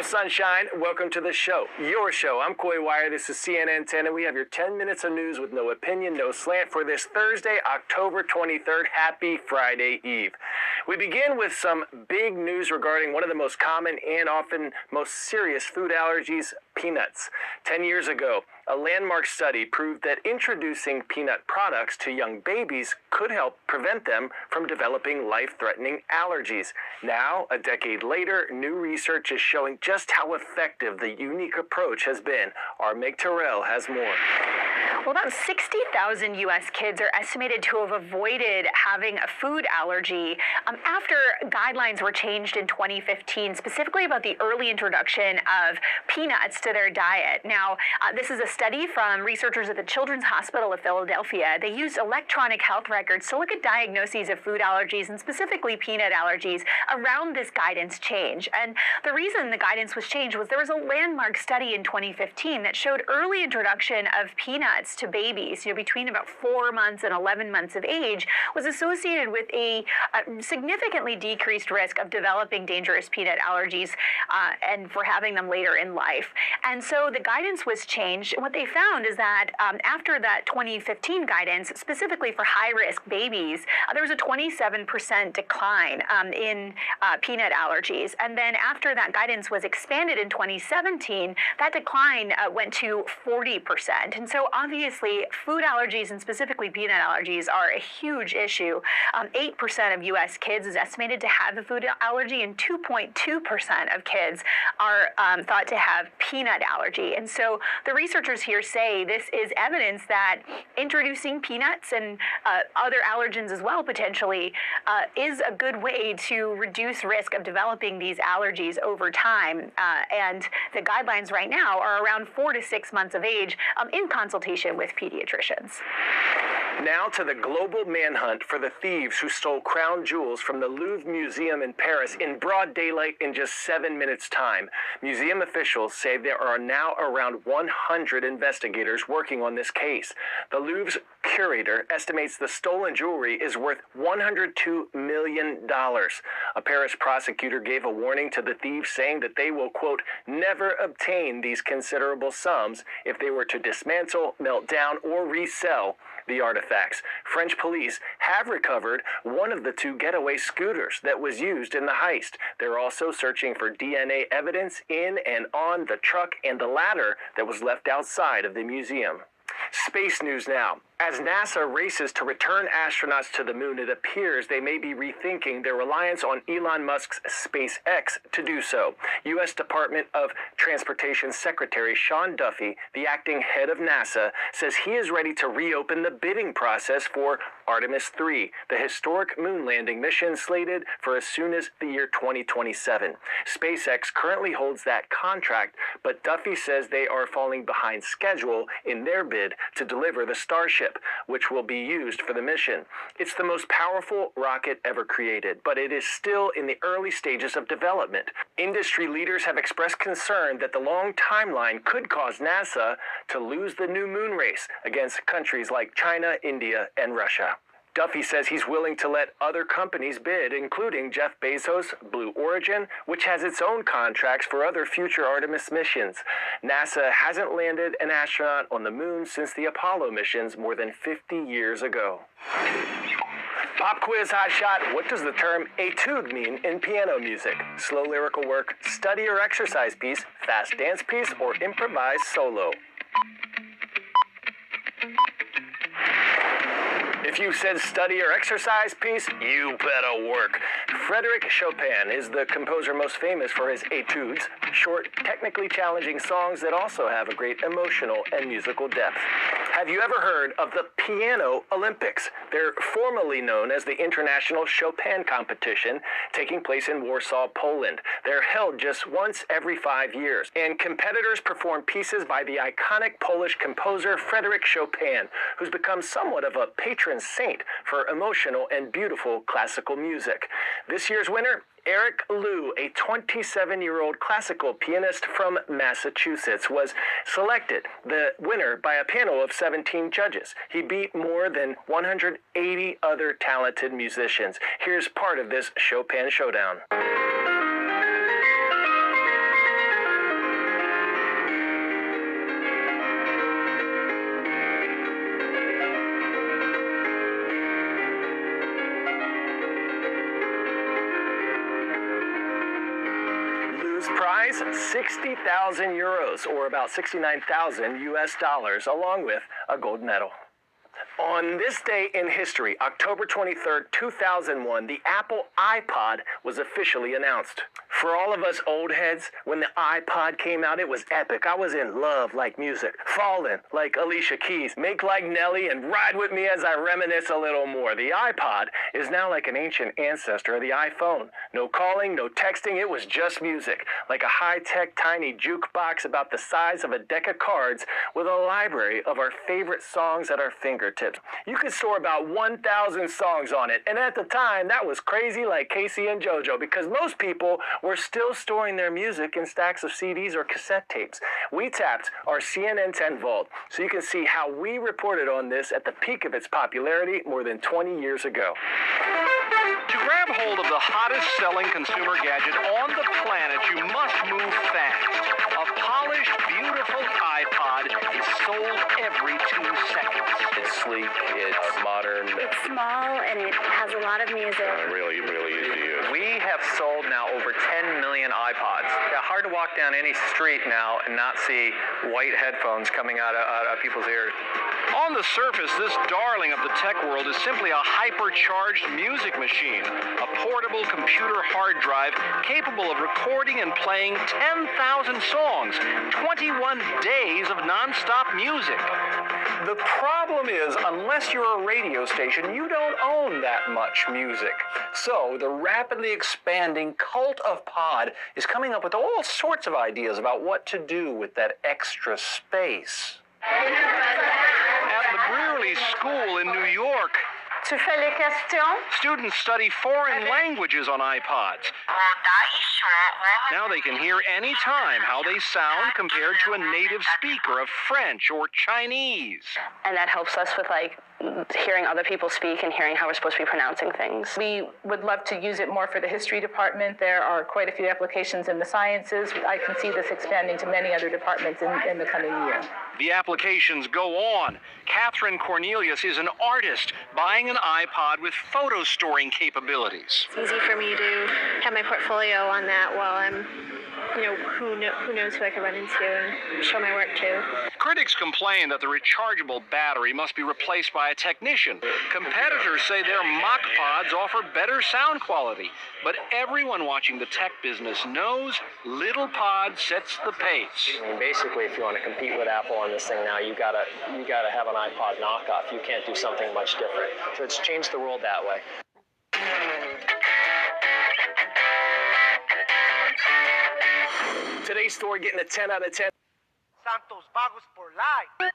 Hello, sunshine. Welcome to the show. Your show. I'm Coy Wire. This is CNN 10, and we have your 10 minutes of news with no opinion, no slant for this Thursday, October 23rd. Happy Friday Eve. We begin with some big news regarding one of the most common and often most serious food allergies, peanuts. 10 years ago, a landmark study proved that introducing peanut products to young babies could help prevent them from developing life-threatening allergies. Now, a decade later, new research is showing just how effective the unique approach has been. Our Meg Terrell has more. Well, about 60,000 U.S. kids are estimated to have avoided having a food allergy after guidelines were changed in 2015, specifically about the early introduction of peanuts to their diet. Now, this is a study from researchers at the Children's Hospital of Philadelphia. They used electronic health records to look at diagnoses of food allergies and specifically peanut allergies around this guidance change. And the reason the guidance was changed was there was a landmark study in 2015 that showed early introduction of peanuts to babies, between about 4 months and 11 months of age, was associated with a significantly decreased risk of developing dangerous peanut allergies and for having them later in life. And so the guidance was changed. What they found is that after that 2015 guidance, specifically for high-risk babies, there was a 27% decline in peanut allergies. And then after that guidance was expanded in 2017, that decline went to 40%. And so obviously, food allergies and specifically peanut allergies are a huge issue. 8% of U.S. kids is estimated to have a food allergy, and 2.2% of kids are thought to have peanut allergy. And so the researchers here say this is evidence that introducing peanuts and other allergens as well, potentially, is a good way to reduce risk of developing these allergies over time. And the guidelines right now are around 4 to 6 months of age in consultation with pediatricians. Now to the global manhunt for the thieves who stole crown jewels from the Louvre Museum in Paris in broad daylight in just 7 minutes' time. Museum officials say there are now around 100 investigators working on this case. The Louvre's curator estimates the stolen jewelry is worth $102 million. A Paris prosecutor gave a warning to the thieves, saying that they will, quote, never obtain these considerable sums if they were to dismantle, melt down, or resell the artifacts. French police have recovered one of the 2 getaway scooters that was used in the heist. They're also searching for DNA evidence in and on the truck and the ladder that was left outside of the museum. Space news now. As NASA races to return astronauts to the moon, it appears they may be rethinking their reliance on Elon Musk's SpaceX to do so. U.S. Department of Transportation Secretary Sean Duffy, the acting head of NASA, says he is ready to reopen the bidding process for Artemis 3, the historic moon landing mission slated for as soon as the year 2027. SpaceX currently holds that contract, but Duffy says they are falling behind schedule in their bid to deliver the Starship, which will be used for the mission. It's the most powerful rocket ever created, but it is still in the early stages of development. Industry leaders have expressed concern that the long timeline could cause NASA to lose the new moon race against countries like China, India, and Russia. Duffy says he's willing to let other companies bid, including Jeff Bezos' Blue Origin, which has its own contracts for other future Artemis missions. NASA hasn't landed an astronaut on the moon since the Apollo missions more than 50 years ago. Pop quiz hotshot. What does the term etude mean in piano music? Slow lyrical work, study or exercise piece, fast dance piece, or improvised solo? If you said study or exercise piece, you better work. Frédéric Chopin is the composer most famous for his etudes, short, technically challenging songs that also have a great emotional and musical depth. Have you ever heard of the Piano Olympics? They're formally known as the International Chopin Competition, taking place in Warsaw, Poland. They're held just once every 5 years, and competitors perform pieces by the iconic Polish composer Frédéric Chopin, who's become somewhat of a patron saint for emotional and beautiful classical music. This year's winner, Eric Liu, a 27-year-old classical pianist from Massachusetts, was selected the winner by a panel of 17 judges. He beat more than 180 other talented musicians. Here's part of this Chopin showdown. Whose prize? 60,000 euros, or about 69,000 US dollars, along with a gold medal. On this day in history, October 23rd, 2001, the Apple iPod was officially announced. For all of us old heads, when the iPod came out, it was epic. I was in love like music, falling like Alicia Keys, make like Nelly, and ride with me as I reminisce a little more. The iPod is now like an ancient ancestor of the iPhone. No calling, no texting, it was just music, like a high-tech tiny jukebox about the size of a deck of cards with a library of our favorite songs at our fingertips. You could store about 1,000 songs on it, and at the time, that was crazy like Casey and JoJo, because most people were still storing their music in stacks of CDs or cassette tapes. We tapped our CNN 10 vault so you can see how we reported on this at the peak of its popularity more than 20 years ago. To grab hold of the hottest selling consumer gadget on the planet, you must move fast. A polished, beautiful iPod is sold every 2 seconds. It's sleek, it's modern. It's small and it has a lot of music. Really easy to use. We have sold now over 10 million iPods. Yeah, hard to walk down any street now and not see white headphones coming out of people's ears. On the surface, this darling of the tech world is simply a hypercharged music machine, a portable computer hard drive capable of recording and playing 10,000 songs, 21 days of nonstop music. The problem is, unless you're a radio station, you don't own that much music. So the rapidly expanding cult of pod is coming up with all sorts of ideas about what to do with that extra space. At the Burglary School in New York, Tu fais les questions? students study foreign languages on iPods. Now they can hear any time how they sound compared to a native speaker of French or Chinese. And that helps us with hearing other people speak and hearing how we're supposed to be pronouncing things. We would love to use it more for the history department. There are quite a few applications in the sciences. I can see this expanding to many other departments in the coming year. The applications go on. Catherine Cornelius is an artist buying an iPod with photo storing capabilities. It's easy for me to have my portfolio on that while I'm, who knows who I could run into and show my work to. Critics complain that the rechargeable battery must be replaced by a technician. Competitors say their mock pods offer better sound quality. But everyone watching the tech business knows little pod sets the pace. I mean, basically, if you want to compete with Apple on this thing now, you gotta have an iPod knockoff. You can't do something much different. So it's changed the world that way. Today's story getting a 10 out of 10. Santos Vagos for life.